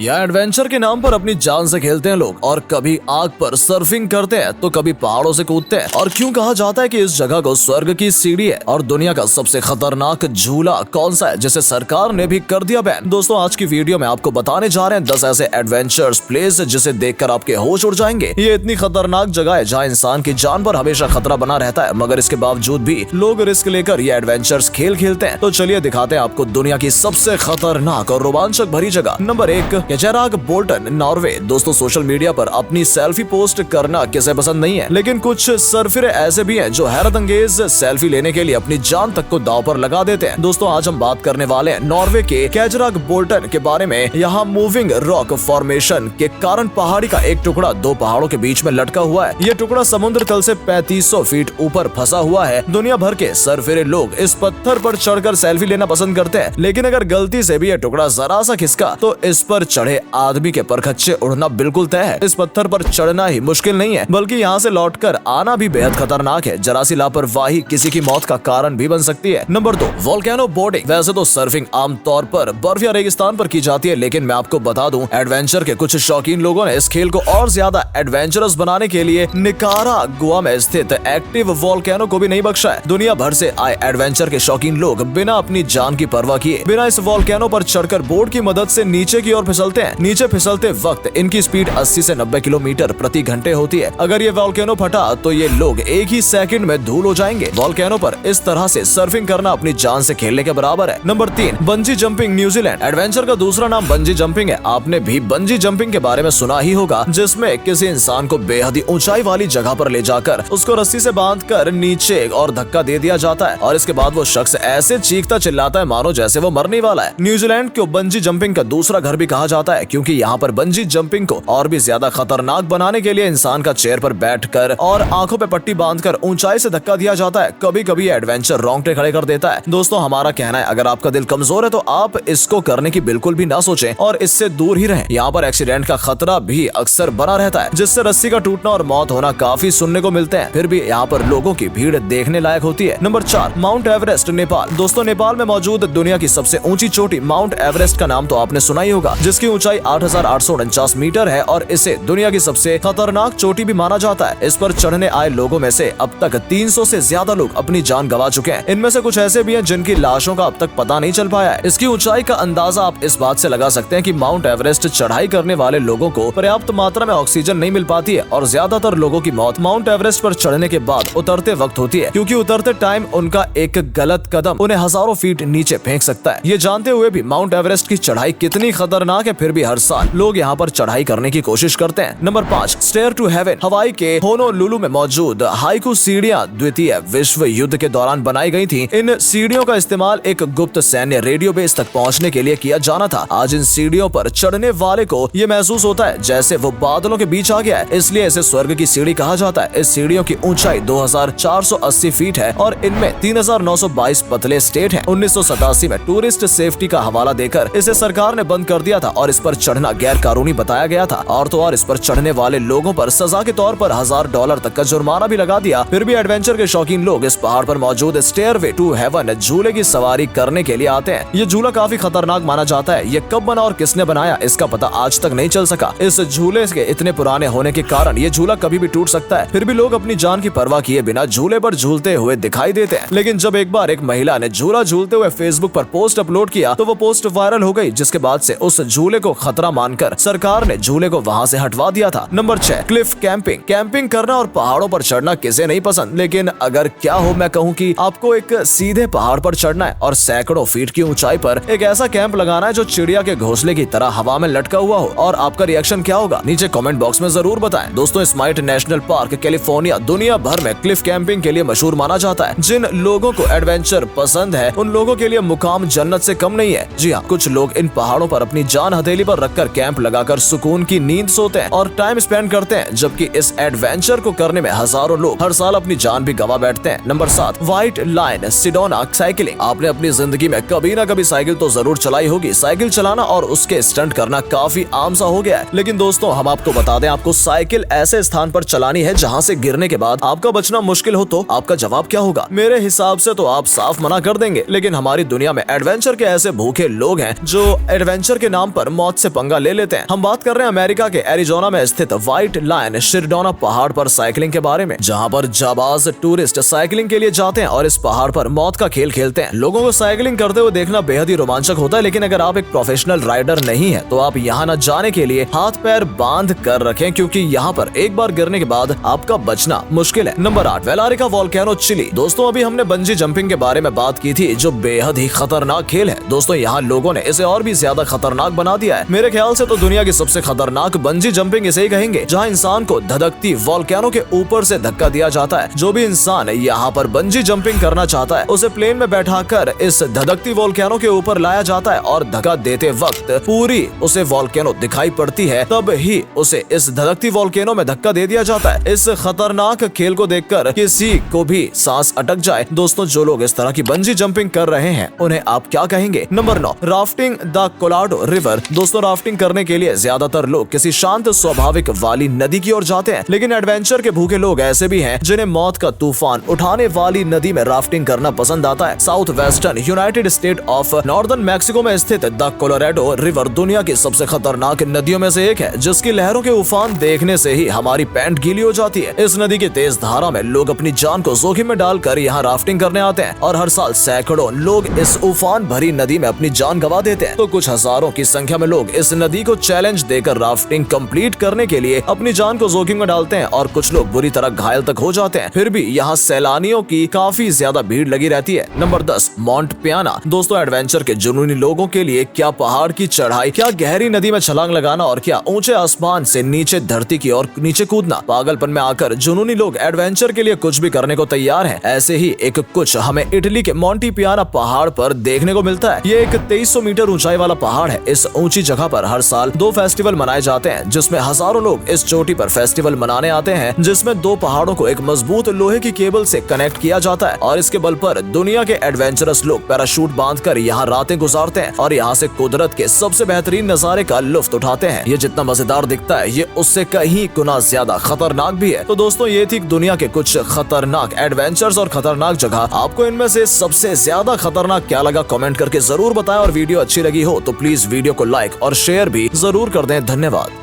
या एडवेंचर के नाम पर अपनी जान से खेलते हैं लोग, और कभी आग पर सर्फिंग करते हैं तो कभी पहाड़ों से कूदते हैं। और क्यों कहा जाता है कि इस जगह को स्वर्ग की सीढ़ी है? और दुनिया का सबसे खतरनाक झूला कौन सा है जिसे सरकार ने भी कर दिया बैन? दोस्तों, आज की वीडियो में आपको बताने जा रहे हैं 10 ऐसे एडवेंचर्स प्लेस जिसे देखकर आपके होश उड़ जाएंगे। ये इतनी खतरनाक जगह है जहाँ इंसान की जान पर हमेशा खतरा बना रहता है, मगर इसके बावजूद भी लोग रिस्क लेकर ये एडवेंचर्स खेलते हैं। तो चलिए दिखाते हैं आपको दुनिया की सबसे खतरनाक और रोमांचक भरी जगह। Number 1, Kjeragbolten, Norway. दोस्तों, सोशल मीडिया पर अपनी सेल्फी पोस्ट करना किसे पसंद नहीं है, लेकिन कुछ सरफिरे ऐसे भी हैं जो हैरत अंगेज सेल्फी लेने के लिए अपनी जान तक को दांव पर लगा देते हैं। दोस्तों, आज हम बात करने वाले हैं नॉर्वे के केजराग बोल्टन के बारे में। यहाँ मूविंग रॉक फॉर्मेशन के कारण पहाड़ी का एक टुकड़ा दो पहाड़ों के बीच में लटका हुआ है। ये टुकड़ा समुद्र तल से 3500 फीट ऊपर फंसा हुआ है। दुनिया भर के सरफिरे लोग इस पत्थर पर चढ़कर सेल्फी लेना पसंद करते हैं, लेकिन अगर गलती से भी ये टुकड़ा जरा सा खिसका तो इस पर चढ़े आदमी के परखच्चे उड़ना बिल्कुल तय है। इस पत्थर पर चढ़ना ही मुश्किल नहीं है, बल्कि यहाँ से लौटकर आना भी बेहद खतरनाक है। जरा सी लापरवाही किसी की मौत का कारण भी बन सकती है। Number 2, volcano boarding. वैसे तो सर्फिंग आमतौर पर बर्फ या रेगिस्तान पर की जाती है, लेकिन मैं आपको बता दूं, एडवेंचर के कुछ शौकीन लोगों ने इस खेल को और ज्यादा एडवेंचरस बनाने के लिए निकारागुआ में स्थित एक्टिव वोल्केनो को भी नहीं बख्शा है। दुनिया भर से आए एडवेंचर के शौकीन लोग बिना अपनी जान की परवाह किए बिना इस वोल्केनो पर चढ़कर बोर्ड की मदद से नीचे की ओर फिसलते हैं। नीचे फिसलते वक्त इनकी स्पीड 80 से 90 किलोमीटर प्रति घंटे होती है। अगर ये वोल्केनो फटा तो ये लोग एक ही सेकंड में धूल हो जाएंगे। वोल्केनो पर इस तरह से सर्फिंग करना अपनी जान से खेलने के बराबर है। Number 3, bungee jumping, New Zealand. Adventure का दूसरा नाम बंजी जंपिंग है। आपने भी बंजी जंपिंग के बारे में सुना ही होगा, जिसमें किसी इंसान को बेहद ही ऊंचाई वाली जगह पर ले जाकर उसको रस्सी से बांधकर नीचे और धक्का दे दिया जाता है, और इसके बाद वो शख्स ऐसे चीखता चिल्लाता है मानो जैसे वो मरने वाला है। न्यूजीलैंड को बंजी जंपिंग का दूसरा घर भी कहा जाता है, क्योंकि यहाँ पर बंजी जंपिंग को और भी ज्यादा खतरनाक बनाने के लिए इंसान का चेयर पर बैठकर और आंखों पे पट्टी बांधकर ऊंचाई से धक्का दिया जाता है। कभी कभी एडवेंचर रोंगटे खड़े कर देता है। दोस्तों, हमारा कहना है, अगर आपका दिल कमजोर है तो आप इसको करने की बिल्कुल भी ना सोचें और इससे दूर ही रहें। यहाँ पर एक्सीडेंट का खतरा भी अक्सर बना रहता है, जिससे रस्सी का टूटना और मौत होना काफी सुनने को मिलते हैं। फिर भी यहाँ पर लोगों की भीड़ देखने लायक होती है। Number 4, mount Everest, Nepal. दोस्तों, नेपाल में मौजूद दुनिया की सबसे ऊंची चोटी माउंट एवरेस्ट का नाम तो आपने सुना ही होगा, जिसकी ऊंचाई 8,849 मीटर है और इसे दुनिया की सबसे खतरनाक चोटी भी माना जाता है। इस पर चढ़ने आए लोगों में से अब तक 300 से ज्यादा लोग अपनी जान गंवा चुके हैं। इनमें से कुछ ऐसे भी हैं जिनकी लाशों का अब तक पता नहीं चल पाया है। इसकी ऊंचाई का अंदाजा आप इस बात से लगा सकते हैं कि माउंट एवरेस्ट चढ़ाई करने वाले लोगों को पर्याप्त मात्रा में ऑक्सीजन नहीं मिल पाती है, और ज्यादातर लोगों की मौत माउंट एवरेस्ट पर चढ़ने के बाद उतरते वक्त होती है, क्योंकि उतरते टाइम उनका एक गलत कदम उन्हें हजारों फीट नीचे फेंक सकता है। ये जानते हुए भी माउंट एवरेस्ट की चढ़ाई कितनी खतरनाक है, फिर भी हर साल लोग यहाँ पर चढ़ाई करने की कोशिश करते हैं। Number 5, stair to heaven. Hawaii के होनोलुलु में मौजूद हाइकू सीढ़ियां द्वितीय विश्व युद्ध के दौरान बनाई गई थी। इन सीढ़ियों का इस्तेमाल एक गुप्त सैन्य रेडियो बेस तक पहुंचने के लिए किया जाना था। आज इन सीढ़ियों पर चढ़ने वाले को ये महसूस होता है जैसे वो बादलों के बीच आ गया है, इसलिए इसे स्वर्ग की सीढ़ी कहा जाता है। इस सीढ़ियों की ऊंचाई 2480 फीट है और इनमें 3922 पतले स्टेट हैं। 1987 में टूरिस्ट सेफ्टी का हवाला देकर इसे सरकार ने बंद कर दिया था और इस पर चढ़ना गैर कानूनी बताया गया था। और तो और इस पर चढ़ने वाले लोगों पर सजा के तौर पर $1000 तक का जुर्माना भी लगा दिया। फिर भी एडवेंचर के शौकीन लोग इस पहाड़ पर मौजूद स्टेयरवे टू हेवन झूले की सवारी करने के लिए आते हैं। ये झूला काफी खतरनाक माना जाता है। ये कब बना और किसने बनाया, इसका पता आज तक नहीं चल सका। इस झूले के इतने पुराने होने के कारण ये झूला कभी भी टूट सकता है। फिर भी लोग अपनी जान की परवाह किए बिना झूले पर झूलते हुए दिखाई देते हैं। लेकिन जब एक बार एक महिला ने झूला झूलते हुए फेसबुक पर पोस्ट अपलोड किया तो वो पोस्ट वायरल हो गई, जिसके बाद से उस झूले को खतरा मानकर सरकार ने झूले को वहाँ से हटवा दिया था। Number 6, Cliff camping. कैंपिंग करना और पहाड़ों पर चढ़ना किसे नहीं पसंद, लेकिन अगर क्या हो मैं कहूँ कि आपको एक सीधे पहाड़ पर चढ़ना है और सैकड़ों फीट की ऊंचाई पर एक ऐसा कैंप लगाना है जो चिड़िया के घोंसले की तरह हवा में लटका हुआ हो, और आपका रिएक्शन क्या होगा नीचे कमेंट बॉक्स में जरूर बताएं। दोस्तों, स्माइट नेशनल पार्क कैलिफोर्निया दुनिया भर में क्लिफ कैंपिंग के लिए मशहूर माना जाता है। जिन लोगों को एडवेंचर पसंद है उन लोगों के लिए मुकाम जन्नत से कम नहीं है। जी हाँ, कुछ लोग इन पहाड़ों पर अपनी जान हथेली पर रखकर कैंप लगाकर सुकून की नींद सोते हैं और टाइम स्पेंड करते हैं, जबकि इस एडवेंचर को करने में हजारों लोग हर साल अपनी जान भी गंवा बैठते हैं। Number 7, white line Sedona cycling. आपने अपनी जिंदगी में कभी ना कभी साइकिल तो जरूर चलाई होगी। साइकिल चलाना और उसके स्टंट करना काफी आम सा हो गया है, लेकिन दोस्तों हम आपको बता दें, आपको साइकिल ऐसे स्थान पर चलानी है जहाँ से गिरने के बाद आपका बचना मुश्किल हो। तो आपका जवाब क्या होगा? मेरे हिसाब से तो आप साफ मना कर देंगे, लेकिन हमारी दुनिया में एडवेंचर के ऐसे भूखे लोग हैं जो एडवेंचर के नाम पर मौत से पंगा ले लेते हैं। हम बात कर रहे हैं अमेरिका के एरिजोना में स्थित व्हाइट लायन शिरडोना पहाड़ पर साइकिलिंग के बारे में, जहां पर जाबाज टूरिस्ट साइकिलिंग के लिए जाते हैं और इस पहाड़ पर मौत का खेल खेलते हैं। लोगों को साइकिलिंग करते हुए देखना बेहद ही रोमांचक होता है, लेकिन अगर आप एक प्रोफेशनल राइडर नहीं है तो आप यहाँ न जाने के लिए हाथ पैर बांध कर रखें, क्योंकि यहाँ पर एक बार गिरने के बाद आपका बचना मुश्किल है। Number 8, Villarrica volcano Chile. दोस्तों अभी हमने बंजी जंपिंग के बारे में बात की थी, जो बेहद ही खतरनाक खेल है। दोस्तों यहाँ लोगों ने इसे और भी ज्यादा खतरनाक बना दिया है। मेरे ख्याल से तो दुनिया की सबसे खतरनाक बंजी जंपिंग इसे ही कहेंगे, जहाँ इंसान को धधकती वोल्केनो के ऊपर से धक्का दिया जाता है। जो भी इंसान यहाँ पर बंजी जंपिंग करना चाहता है उसे प्लेन में बैठाकर इस धधकती वोल्केनो के ऊपर लाया जाता है और धक्का देते वक्त पूरी उसे वोल्केनो दिखाई पड़ती है, तब ही उसे इस धधकती वोल्केनो में धक्का दे दिया जाता है। इस खतरनाक खेल को देखकर किसी को भी सांस अटक जाए। दोस्तों जो लोग इस तरह की बंजी जंपिंग कर रहे हैं उन्हें आप क्या कहेंगे? Number 9, rafting the Colorado river. दोस्तों राफ्टिंग करने के लिए ज्यादातर लोग किसी शांत स्वाभाविक वाली नदी की ओर जाते हैं, लेकिन एडवेंचर के भूखे लोग ऐसे भी हैं जिन्हें मौत का तूफान उठाने वाली नदी में राफ्टिंग करना पसंद आता है। South western United state of northern Mexico में स्थित द कोलोराडो रिवर दुनिया की सबसे खतरनाक नदियों में से एक है, जिसकी लहरों के उफान देखने से ही हमारी पैंट गीली हो जाती है। इस नदी की तेज धारा में लोग अपनी जान को जोखिम में डालकर यहाँ राफ्टिंग करने आते हैं और हर साल सैकड़ों लोग इस उफान भरी नदी में अपनी जान गंवा देते हैं। तो कुछ हजारों की संख्या में लोग इस नदी को चैलेंज देकर राफ्टिंग कंप्लीट करने के लिए अपनी जान को जोखिम में डालते हैं और कुछ लोग बुरी तरह घायल तक हो जाते हैं। फिर भी यहाँ सैलानियों की काफी ज्यादा भीड़ लगी रहती है। नंबर 10, माउंट पियाना। दोस्तों एडवेंचर के जुनूनी लोगों के लिए क्या पहाड़ की चढ़ाई, क्या गहरी नदी में छलांग लगाना और क्या ऊंचे आसमान से नीचे धरती की ओर नीचे कूदना। पागलपन में आकर जुनूनी लोग एडवेंचर के लिए कुछ भी करने को तैयार हैं। ऐसे ही एक कुछ हमें इटली के माउंट पियाना पहाड़ पर देखने को मिलता है। ये एक 2300 मीटर ऊंचाई वाला पहाड़ है। इस ऊंची जगह पर हर साल 2 फेस्टिवल मनाए जाते हैं, जिसमें हजारों लोग इस चोटी पर फेस्टिवल मनाने आते हैं, जिसमें 2 पहाड़ों को एक मजबूत लोहे की केबल से कनेक्ट किया जाता है और इसके बल पर दुनिया के एडवेंचरस लोग पैराशूट बांधकर यहाँ रातें गुजारते हैं और यहाँ से कुदरत के सबसे बेहतरीन नजारे का लुत्फ उठाते हैं। ये जितना मजेदार दिखता है ये उससे कहीं गुना ज्यादा खतरनाक भी है। तो दोस्तों ये थी दुनिया के कुछ खतरनाक एडवेंचर्स और खतरनाक जगह। आपको इनमें से सबसे ज्यादा खतरनाक क्या लगा कमेंट करके जरूर बताएं, और वीडियो अच्छी लगी हो तो प्लीज वीडियो को लाइक और शेयर भी जरूर कर दें। धन्यवाद।